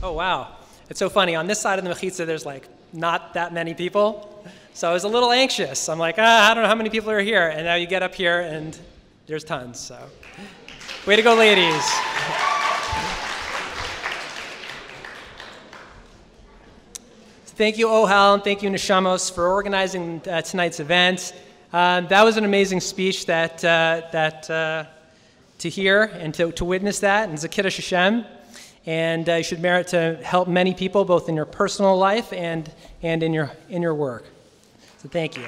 Oh, wow. It's so funny. On this side of the mechitza, there's like not that many people. So I was a little anxious. I'm like, I don't know how many people are here. And now you get up here and there's tons. So way to go, ladies. Thank you, Ohal, and thank you, Neshamos, for organizing tonight's event. That was an amazing speech to hear and to witness that, and Zakiddush Hashem. And you should merit to help many people, both in your personal life and in your work. So thank you.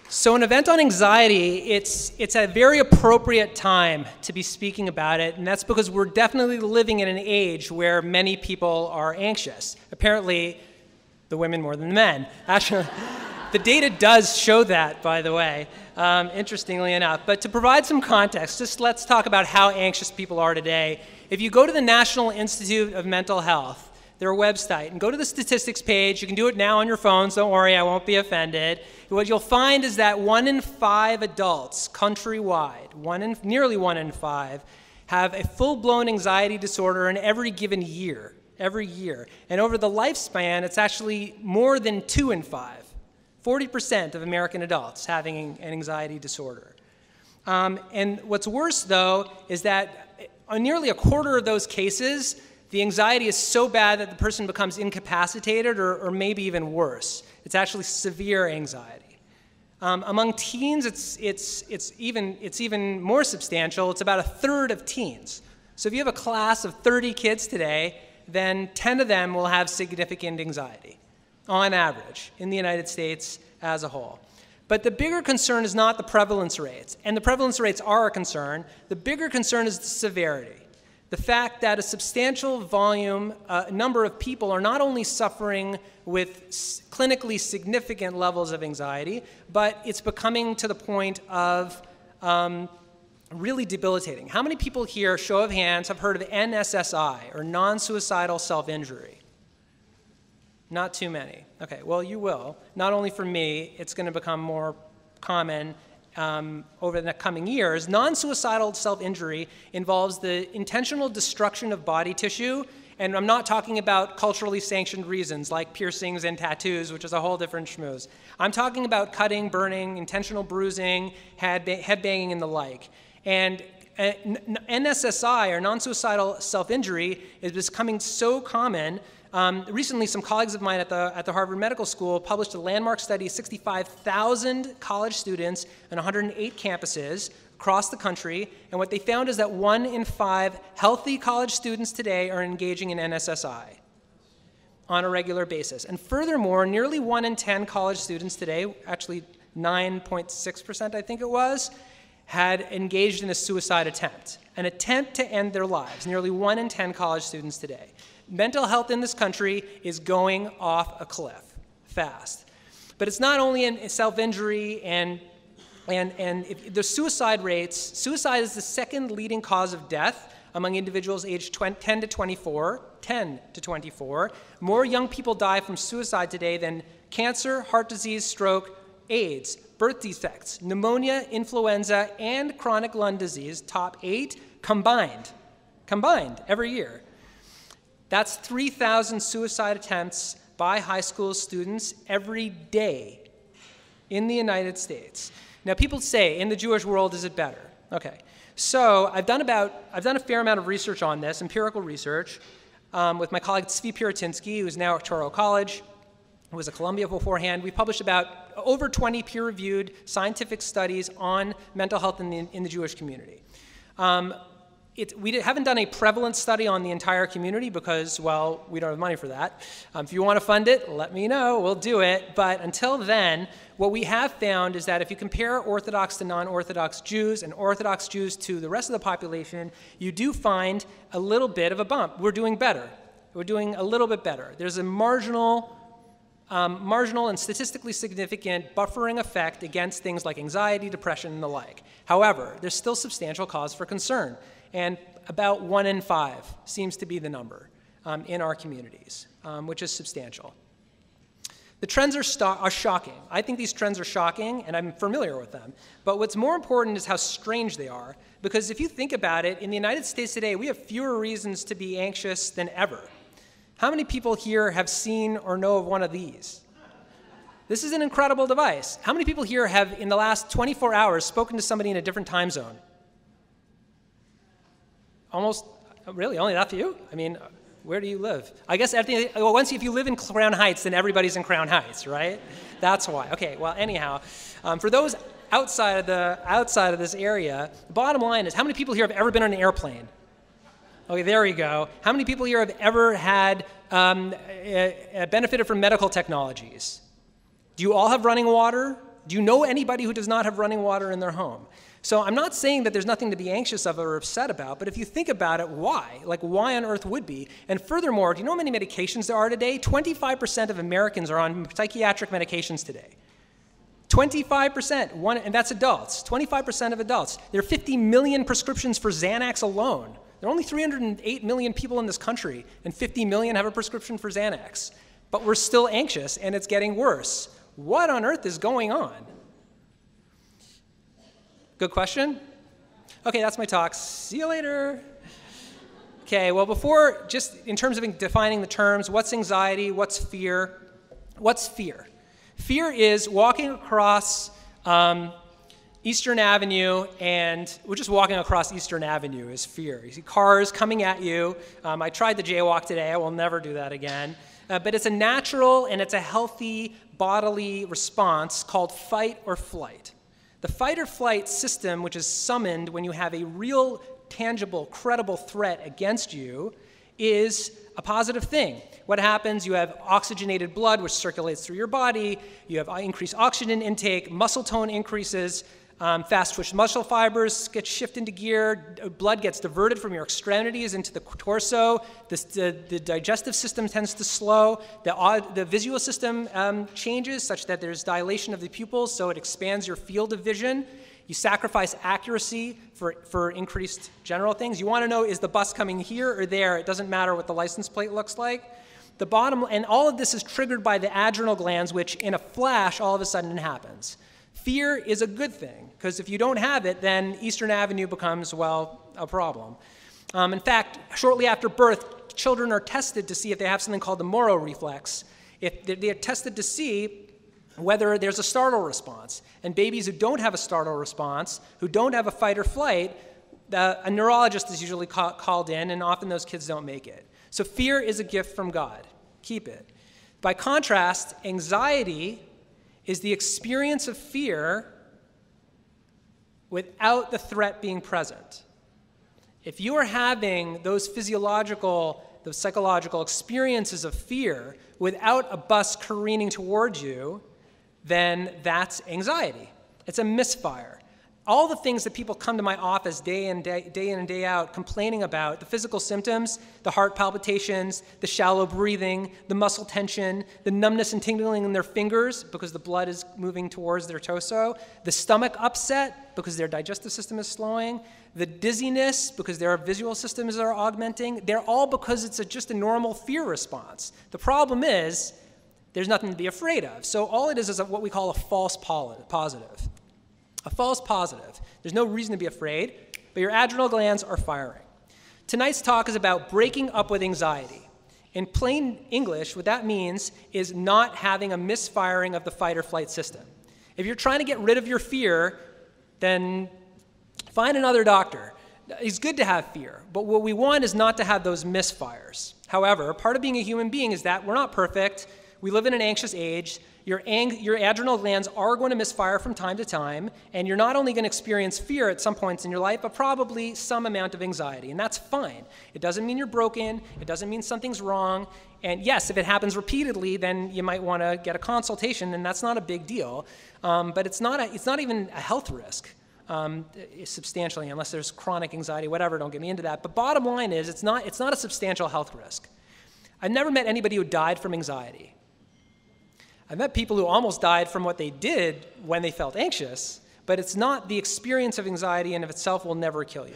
So an event on anxiety, it's a very appropriate time to be speaking about it, and that's because we're definitely living in an age where many people are anxious. Apparently, the women more than the men. Actually, the data does show that, by the way, interestingly enough. But to provide some context, just let's talk about how anxious people are today. If you go to the National Institute of Mental Health, their website, and go to the statistics page, you can do it now on your phones, don't worry, I won't be offended. What you'll find is that 1 in 5 adults countrywide, nearly 1 in 5, have a full-blown anxiety disorder in every given year, every year. And over the lifespan, it's actually more than 2 in 5. 40% of American adults having an anxiety disorder. And what's worse, though, is that nearly a quarter of those cases, the anxiety is so bad that the person becomes incapacitated or maybe even worse. It's actually severe anxiety. Among teens, it's even more substantial. It's about a third of teens. So if you have a class of 30 kids today, then 10 of them will have significant anxiety, on average, in the United States as a whole. But the bigger concern is not the prevalence rates, and the prevalence rates are a concern. The bigger concern is the severity. The fact that a substantial number of people are not only suffering with clinically significant levels of anxiety, but it's becoming to the point of really debilitating. How many people here, show of hands, have heard of NSSI, or Non-Suicidal Self-Injury? Not too many. Okay, well, you will. Not only for me, it's going to become more common over the coming years. Non-suicidal self-injury involves the intentional destruction of body tissue, and I'm not talking about culturally sanctioned reasons like piercings and tattoos, which is a whole different schmooze. I'm talking about cutting, burning, intentional bruising, head banging, and the like. And NSSI, or non-suicidal self-injury, is becoming so common. Recently, some colleagues of mine at the Harvard Medical School published a landmark study of 65,000 college students on 108 campuses across the country, and what they found is that 1 in 5 healthy college students today are engaging in NSSI on a regular basis. And furthermore, nearly 1 in 10 college students today, actually 9.6% I think it was, had engaged in a suicide attempt, an attempt to end their lives. Nearly 1 in 10 college students today. Mental health in this country is going off a cliff fast. But it's not only in self-injury and the suicide rates. Suicide is the second leading cause of death among individuals aged 10 to 24. More young people die from suicide today than cancer, heart disease, stroke, AIDS, birth defects, pneumonia, influenza, and chronic lung disease, top 8 combined every year. That's 3,000 suicide attempts by high school students every day in the United States. Now, people say, in the Jewish world, is it better? Okay, so I've done a fair amount of research on this, empirical research, with my colleague Tzvi Piratinsky, who's now at Touro College, who was at Columbia beforehand. We published about over 20 peer-reviewed scientific studies on mental health in the Jewish community. We haven't done a prevalence study on the entire community because, well, we don't have money for that. If you want to fund it, let me know. We'll do it. But until then, what we have found is that if you compare Orthodox to non-Orthodox Jews and Orthodox Jews to the rest of the population, you do find a little bit of a bump. We're doing better. We're doing a little bit better. There's a marginal and statistically significant buffering effect against things like anxiety, depression, and the like. However, there's still substantial cause for concern. And about 1 in 5 seems to be the number in our communities, which is substantial. The trends are shocking. I think these trends are shocking, and I'm familiar with them. But what's more important is how strange they are. Because if you think about it, in the United States today, we have fewer reasons to be anxious than ever. How many people here have seen or know of one of these? This is an incredible device. How many people here have, in the last 24 hours, spoken to somebody in a different time zone? Almost, really, only that few? I mean, where do you live? I guess once if you live in Crown Heights, then everybody's in Crown Heights, right? That's why. Okay, well, anyhow, for those outside of this area, the bottom line is, how many people here have ever been on an airplane? Okay, there we go. How many people here have ever had benefited from medical technologies? Do you all have running water? Do you know anybody who does not have running water in their home? So I'm not saying that there's nothing to be anxious of or upset about, but if you think about it, why? Like, why on earth would be? And furthermore, do you know how many medications there are today? 25% of Americans are on psychiatric medications today. 25%, and that's adults, 25% of adults. There are 50 million prescriptions for Xanax alone. There are only 308 million people in this country, and 50 million have a prescription for Xanax. But we're still anxious, and it's getting worse. What on earth is going on? Good question? Okay, that's my talk. See you later. Okay, well, before, just in terms of defining the terms, what's anxiety, what's fear? What's fear? Fear is walking across Eastern Avenue, and we're just walking across Eastern Avenue is fear. You see cars coming at you. I tried the jaywalk today. I will never do that again. But it's a natural and it's a healthy bodily response called fight or flight. The fight or flight system, which is summoned when you have a real, tangible, credible threat against you, is a positive thing. What happens? You have oxygenated blood, which circulates through your body. You have increased oxygen intake. Muscle tone increases. Fast-twitch muscle fibers get shifted into gear. Blood gets diverted from your extremities into the torso. The digestive system tends to slow. The visual system changes such that there's dilation of the pupils, so it expands your field of vision. You sacrifice accuracy for increased general things. You want to know, is the bus coming here or there? It doesn't matter what the license plate looks like. And all of this is triggered by the adrenal glands, which in a flash, all of a sudden happens. Fear is a good thing, because if you don't have it, then Eastern Avenue becomes, well, a problem. In fact, shortly after birth, children are tested to see if they have something called the Moro reflex. If they're tested to see whether there's a startle response. And babies who don't have a startle response, who don't have a fight or flight, a neurologist is usually called in, and often those kids don't make it. So fear is a gift from God. Keep it. By contrast, anxiety is the experience of fear without the threat being present. If you are having those physiological, those psychological experiences of fear without a bus careening towards you, then that's anxiety. It's a misfire. All the things that people come to my office day in and day out complaining about, the physical symptoms, the heart palpitations, the shallow breathing, the muscle tension, the numbness and tingling in their fingers because the blood is moving towards their torso, the stomach upset because their digestive system is slowing, the dizziness because their visual systems are augmenting, they're all because it's just a normal fear response. The problem is there's nothing to be afraid of. So all it is what we call a false positive. A false positive. There's no reason to be afraid, but your adrenal glands are firing. Tonight's talk is about breaking up with anxiety. In plain English, what that means is not having a misfiring of the fight or flight system. If you're trying to get rid of your fear, then find another doctor. It's good to have fear, but what we want is not to have those misfires. However, part of being a human being is that we're not perfect. We live in an anxious age. Your adrenal glands are going to misfire from time to time, and you're not only going to experience fear at some points in your life, but probably some amount of anxiety, and that's fine. It doesn't mean you're broken. It doesn't mean something's wrong. And yes, if it happens repeatedly, then you might want to get a consultation, and that's not a big deal. But it's not even a health risk substantially, unless there's chronic anxiety, whatever. Don't get me into that. But bottom line is, it's not a substantial health risk. I've never met anybody who died from anxiety. I've met people who almost died from what they did when they felt anxious, but it's not the experience of anxiety in of itself will never kill you.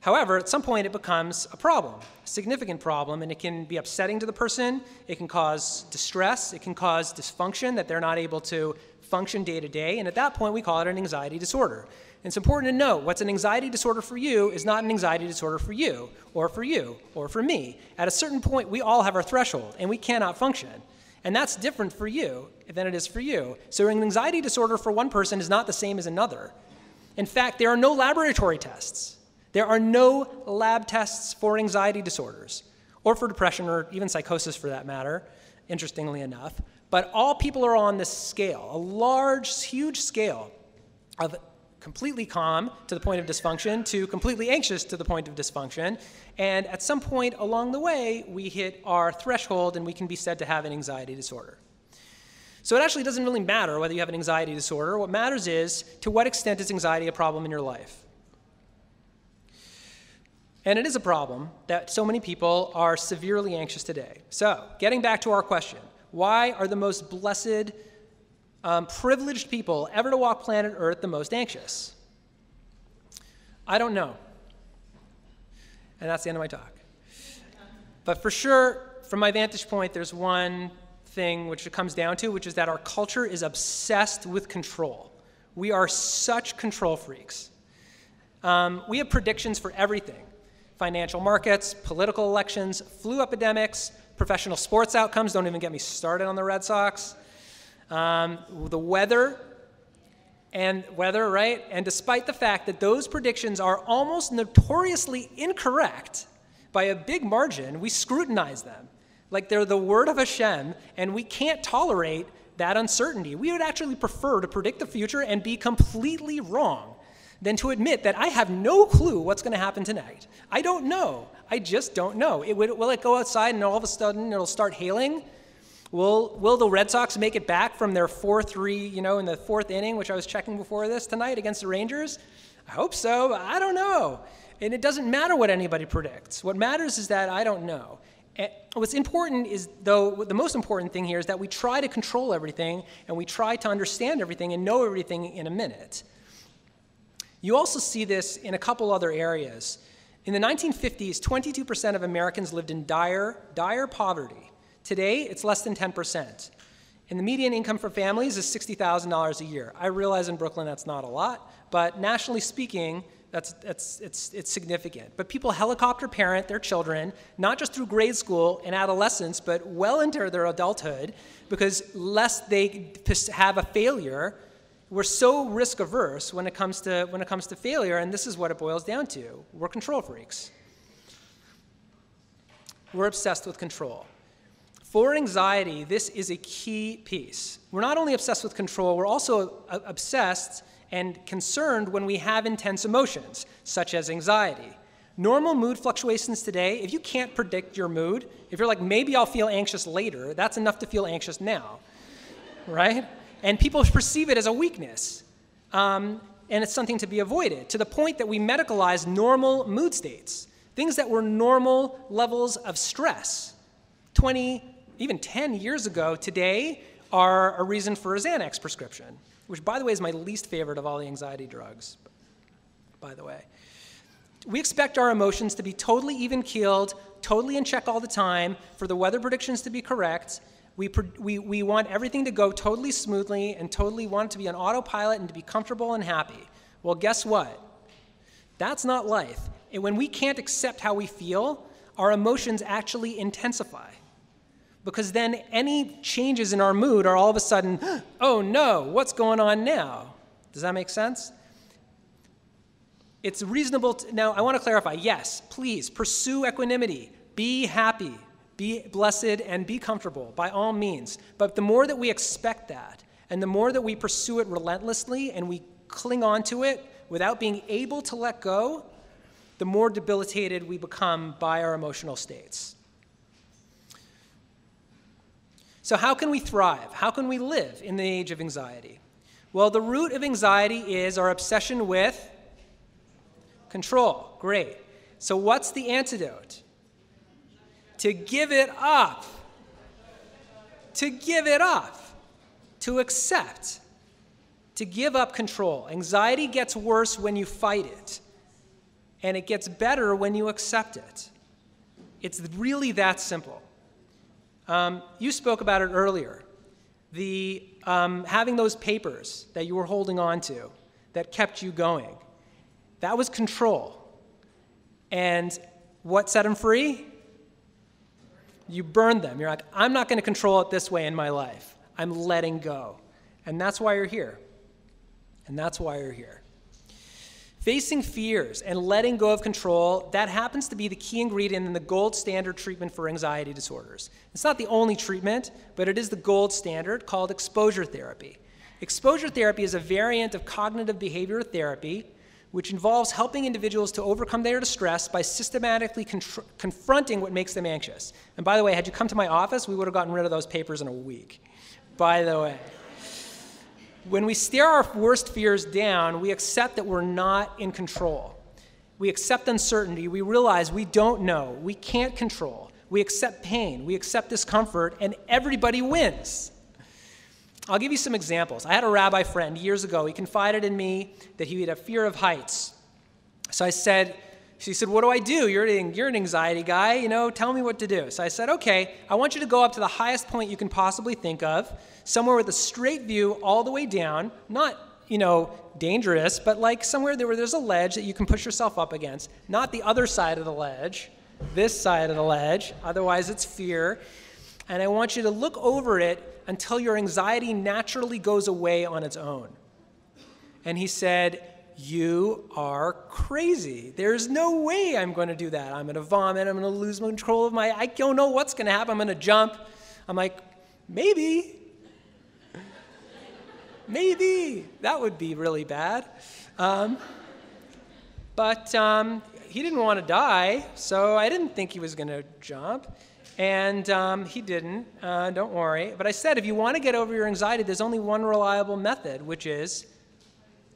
However, at some point it becomes a problem, a significant problem, and it can be upsetting to the person. It can cause distress. It can cause dysfunction that they're not able to function day to day. And at that point, we call it an anxiety disorder. And it's important to note what's an anxiety disorder for you is not an anxiety disorder for you, or for you, or for me. At a certain point, we all have our threshold, and we cannot function. And that's different for you than it is for you. So an anxiety disorder for one person is not the same as another. In fact, there are no laboratory tests. There are no lab tests for anxiety disorders, or for depression, or even psychosis for that matter, interestingly enough. But all people are on this scale, a large, huge scale of completely calm to the point of dysfunction to completely anxious to the point of dysfunction. And at some point along the way, we hit our threshold and we can be said to have an anxiety disorder. So it actually doesn't really matter whether you have an anxiety disorder. What matters is to what extent is anxiety a problem in your life. And it is a problem that so many people are severely anxious today. So getting back to our question, why are the most blessed, privileged people ever to walk planet Earth the most anxious? I don't know. And that's the end of my talk. But for sure, from my vantage point, there's one thing which it comes down to, which is that our culture is obsessed with control. We are such control freaks. We have predictions for everything. Financial markets, political elections, flu epidemics, professional sports outcomes, don't even get me started on the Red Sox, the weather, right? And despite the fact that those predictions are almost notoriously incorrect by a big margin, we scrutinize them like they're the word of Hashem, and we can't tolerate that uncertainty. We would actually prefer to predict the future and be completely wrong than to admit that I have no clue what's going to happen tonight. I don't know. I just don't know. Will it go outside and all of a sudden it'll start hailing? Will the Red Sox make it back from their 4-3, in the fourth inning, which I was checking before this tonight against the Rangers? I hope so, but I don't know. And it doesn't matter what anybody predicts. What matters is that I don't know. And what's important is, though, the most important thing here is that we try to control everything and we try to understand everything and know everything in a minute. You also see this in a couple other areas. In the 1950s, 22% of Americans lived in dire poverty. Today, it's less than 10%. And the median income for families is $60,000 a year. I realize in Brooklyn that's not a lot, but nationally speaking, it's significant. But people helicopter parent their children, not just through grade school and adolescence, but well into their adulthood, because lest they have a failure, we're so risk averse when it comes to failure, and this is what it boils down to. We're control freaks. We're obsessed with control. For anxiety, this is a key piece. We're not only obsessed with control, we're also obsessed and concerned when we have intense emotions, such as anxiety. Normal mood fluctuations today, if you can't predict your mood, if you're like, maybe I'll feel anxious later, that's enough to feel anxious now, right? And people perceive it as a weakness, and it's something to be avoided, to the point that we medicalize normal mood states. Things that were normal levels of stress 20, even 10 years ago today are a reason for a Xanax prescription, which, by the way, is my least favorite of all the anxiety drugs, by the way. We expect our emotions to be totally even-keeled, totally in check all the time, for the weather predictions to be correct. We want everything to go totally smoothly and totally want it to be on autopilot and to be comfortable and happy. Well, guess what? That's not life. And when we can't accept how we feel, our emotions actually intensify. Because then any changes in our mood are all of a sudden, oh no, what's going on now? Does that make sense? It's reasonable now I want to clarify, yes, please pursue equanimity, be happy, be blessed, and be comfortable by all means. But the more that we expect that, and the more that we pursue it relentlessly and we cling on to it without being able to let go, the more debilitated we become by our emotional states. So how can we thrive? How can we live in the age of anxiety? Well, the root of anxiety is our obsession with control. Great. So what's the antidote? To give it up. To give it up. To accept. To give up control. Anxiety gets worse when you fight it. and it gets better when you accept it. It's really that simple. You spoke about it earlier. Having those papers that you were holding on to that kept you going, that was control. And what set them free? You burned them. You're like, I'm not going to control it this way in my life. I'm letting go. And that's why you're here. And that's why you're here. Facing fears and letting go of control, that happens to be the key ingredient in the gold standard treatment for anxiety disorders. It's not the only treatment, but it is the gold standard called exposure therapy. Exposure therapy is a variant of cognitive behavioral therapy, which involves helping individuals to overcome their distress by systematically confronting what makes them anxious. And by the way, had you come to my office, we would have gotten rid of those papers in a week. By the way. When we stare our worst fears down, we accept that we're not in control. We accept uncertainty. We realize we don't know. We can't control. We accept pain. We accept discomfort, and everybody wins. I'll give you some examples. I had a rabbi friend years ago. He confided in me that he had a fear of heights. So she said, what do I do? You're an anxiety guy, tell me what to do. So I said, okay, I want you to go up to the highest point you can possibly think of, somewhere with a straight view all the way down, not, dangerous, but like somewhere where there's a ledge that you can push yourself up against, not the other side of the ledge, this side of the ledge, otherwise it's fear. And I want you to look over it until your anxiety naturally goes away on its own. And he said, you are crazy. There's no way I'm going to do that. I'm going to vomit. I'm going to lose control of I don't know what's going to happen. I'm going to jump. I'm like, maybe. Maybe. That would be really bad. But he didn't want to die, so I didn't think he was going to jump. And he didn't. Don't worry. But I said, if you want to get over your anxiety, there's only one reliable method, which is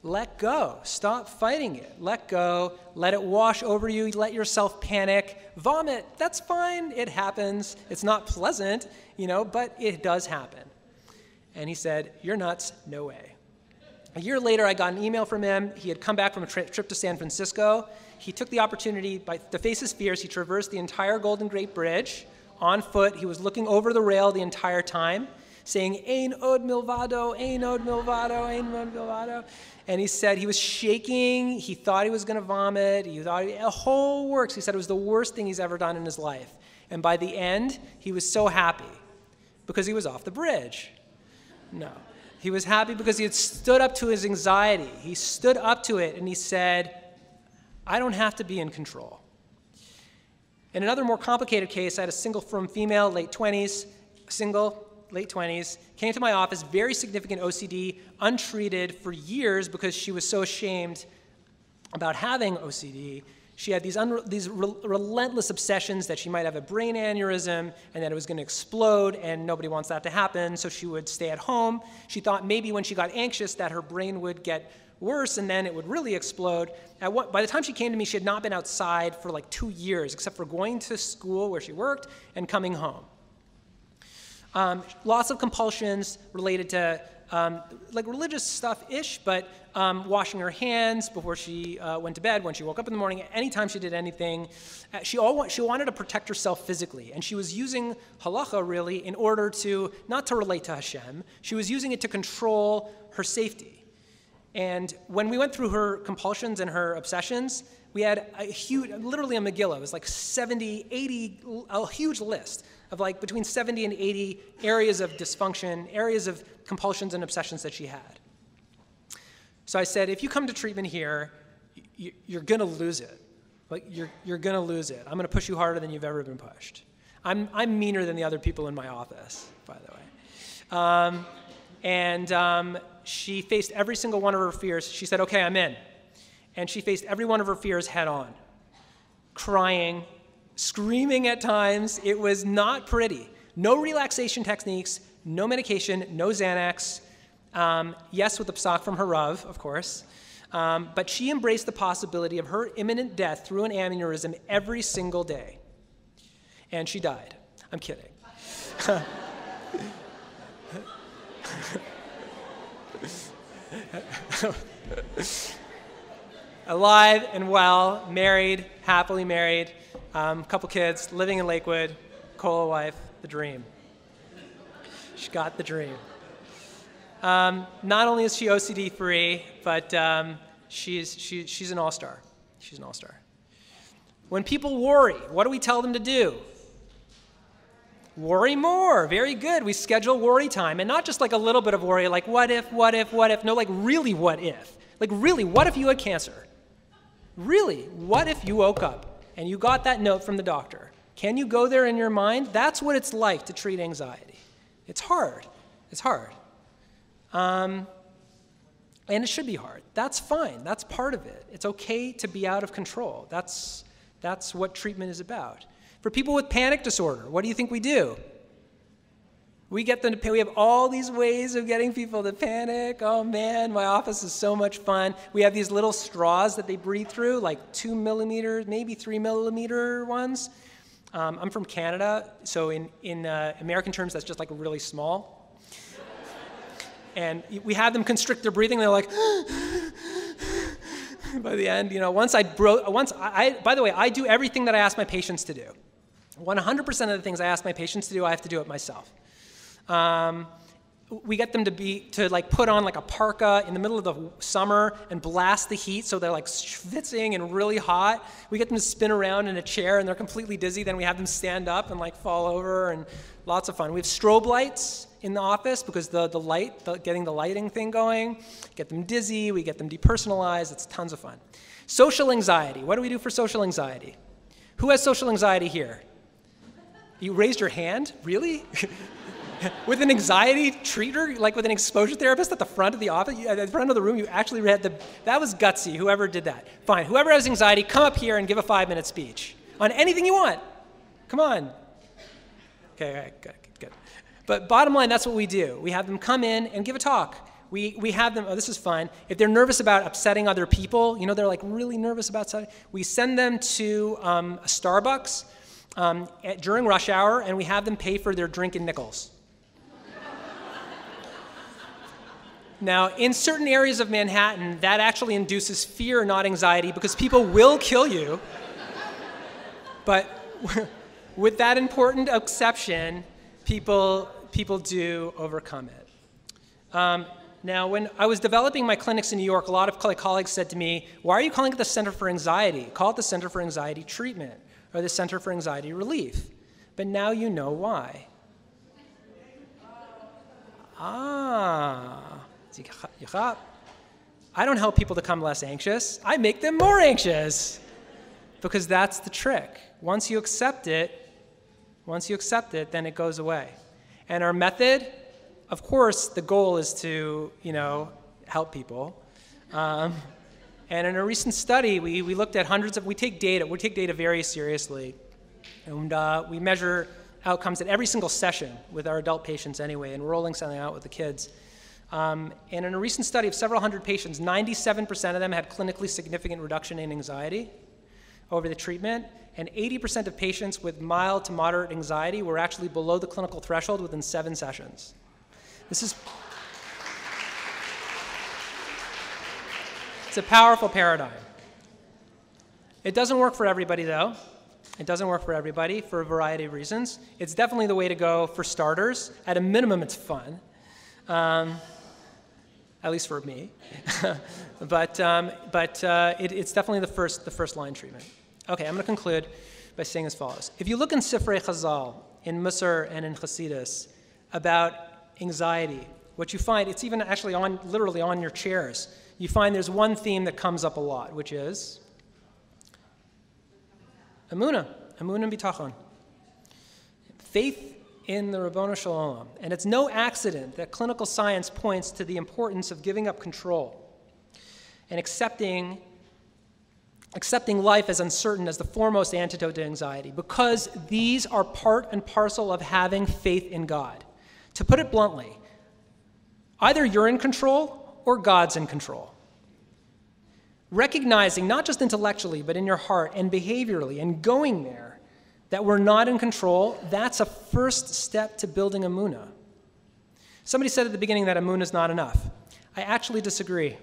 let go. Stop fighting it. Let go. Let it wash over you. Let yourself panic. Vomit. That's fine. It happens. It's not pleasant, but it does happen. And he said, you're nuts. No way. A year later, I got an email from him. He had come back from a trip to San Francisco. He took the opportunity to face his fears. He traversed the entire Golden Gate Bridge on foot. He was looking over the rail the entire time, saying, Ein od milvado, ein od milvado, ein od milvado. And he said he was shaking. He thought he was going to vomit. He thought the whole works. He said it was the worst thing he's ever done in his life. And by the end, he was so happy because he was off the bridge. No. He was happy because he had stood up to his anxiety. He stood up to it and he said, I don't have to be in control. In another more complicated case, I had a single from female, late 20s, came to my office, very significant OCD, untreated for years because she was so ashamed about having OCD. She had these relentless obsessions that she might have a brain aneurysm and that it was going to explode, and nobody wants that to happen, so she would stay at home. She thought maybe when she got anxious that her brain would get worse and then it would really explode. By the time she came to me, she had not been outside for like 2 years, except for going to school where she worked and coming home. Lots of compulsions related to like religious stuff-ish, but washing her hands before she went to bed, when she woke up in the morning, anytime she did anything. She wanted to protect herself physically, and she was using halacha really in order to, not to relate to Hashem, she was using it to control her safety. And when we went through her compulsions and her obsessions, we had a huge, literally a Megillah, it was like 70, 80, a huge list of like between 70 and 80 areas of dysfunction, areas of compulsions and obsessions that she had. So I said, if you come to treatment here, you're going to lose it. Like you're going to lose it. I'm going to push you harder than you've ever been pushed. I'm meaner than the other people in my office, by the way. She faced every single one of her fears. She said, okay, I'm in. And she faced every one of her fears head on, crying, screaming at times. It was not pretty. No relaxation techniques, no medication, no Xanax. Yes, with the psak from her Rav, of course. But she embraced the possibility of her imminent death through an aneurysm every single day. And she died. I'm kidding. alive and well, married, happily married, couple kids, living in Lakewood, cola wife, the dream. She got the dream. Not only is she OCD free, but she's an all-star. She's an all-star. When people worry, what do we tell them to do? Worry more. Very good. We schedule worry time, and not just like a little bit of worry, like what if, what if, what if. No, like really what if. Like really, what if you had cancer? Really, what if you woke up and you got that note from the doctor? Can you go there in your mind? That's what it's like to treat anxiety. It's hard. It's hard. And it should be hard. That's fine. That's part of it. It's okay to be out of control. That's what treatment is about. For people with panic disorder, what do you think we do? We get them to we have all these ways of getting people to panic. Oh man, my office is so much fun. We have these little straws that they breathe through, like 2 millimeters, maybe 3 millimeter ones. I'm from Canada, so in American terms, that's just like really small. And we have them constrict their breathing. They're like, by the end, by the way, I do everything that I ask my patients to do. 100% of the things I ask my patients to do, I have to do it myself. We get them to like put on like a parka in the middle of the summer and blast the heat so they're like schwitzing and really hot. We get them to spin around in a chair and they're completely dizzy. Then we have them stand up and like fall over, and lots of fun. We have strobe lights in the office because getting the lighting thing going, get them dizzy, we get them depersonalized. It's tons of fun. Social anxiety. What do we do for social anxiety? Who has social anxiety here? You raised your hand? Really? With an anxiety treater, like with an exposure therapist at the front of the office, at the front of the room, you actually read that was gutsy, whoever did that. Fine, whoever has anxiety, come up here and give a 5-minute speech on anything you want. Come on. Okay, good. But bottom line, that's what we do. We have them come in and give a talk. We have them, this is fun. If they're nervous about upsetting other people, they're like really nervous about something, we send them to a Starbucks during rush hour, and we have them pay for their drink in nickels. Now, in certain areas of Manhattan, that actually induces fear, not anxiety, because people will kill you. But with that important exception, people do overcome it. Now, when I was developing my clinics in New York, a lot of colleagues said to me, why are you calling it the Center for Anxiety? Call it the Center for Anxiety Treatment or the Center for Anxiety Relief. But now you know why. I don't help people to become less anxious. I make them more anxious. Because that's the trick. Once you accept it, then it goes away. And our method, of course, the goal is to, help people. And in a recent study, we looked at we take data very seriously. And we measure outcomes at every single session with our adult patients anyway, and rolling something out with the kids. And in a recent study of several hundred patients, 97% of them had clinically significant reduction in anxiety over the treatment, and 80% of patients with mild to moderate anxiety were actually below the clinical threshold within 7 sessions. It's a powerful paradigm. It doesn't work for everybody, though. It doesn't work for everybody for a variety of reasons. It's definitely the way to go for starters. At a minimum, it's fun, at least for me. but it's definitely the first line treatment. Okay, I'm going to conclude by saying as follows. If you look in Sifrei Chazal, in Musar and in Chassidus, about anxiety, what you find, it's even actually literally on your chairs, you find there's one theme that comes up a lot, which is Emunah and Bitachon. Faith in the Ribbono Shel Olam. And it's no accident that clinical science points to the importance of giving up control and accepting life as uncertain as the foremost antidote to anxiety, because these are part and parcel of having faith in God. To put it bluntly, either you're in control or God's in control. Recognizing, not just intellectually, but in your heart and behaviorally, and going there, that we're not in control, that's a first step to building emunah. Somebody said at the beginning that emunah is not enough. I actually disagree.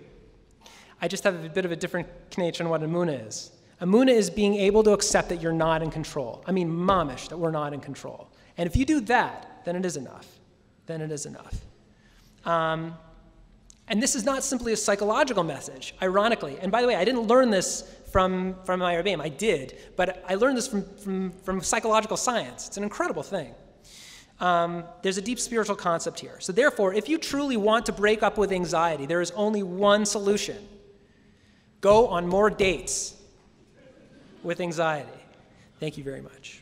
I just have a bit of a different connection on what Amuna is. Amuna is being able to accept that you're not in control. I mean, mamish, that we're not in control. And if you do that, then it is enough. Then it is enough. And this is not simply a psychological message, ironically. And by the way, I didn't learn this from my Rebbeim. I did, but I learned this from psychological science. It's an incredible thing. There's a deep spiritual concept here. So therefore, if you truly want to break up with anxiety, there is only one solution. Go on more dates with anxiety. Thank you very much.